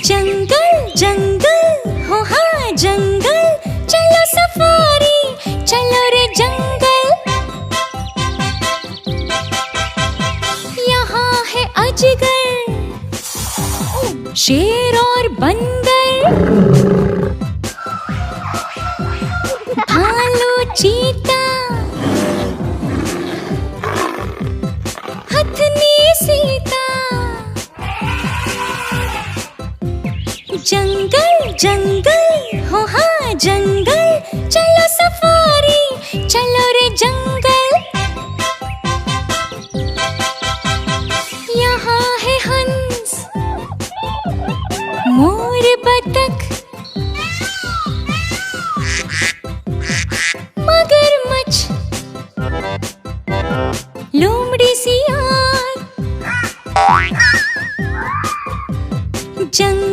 जंगल जंगल हो हाँ जंगल, चलो सफारी चलो रे जंगल। यहाँ है अजगर, शेर और बंदर, भालू चीता, हथनी सीता। जंगल जंगल हो हाँ जंगल, चलो सफारी चलो रे जंगल। यहाँ है हंस, मोर, बतख, मगरमच्छ, लोमड़ी, सियार। जंगल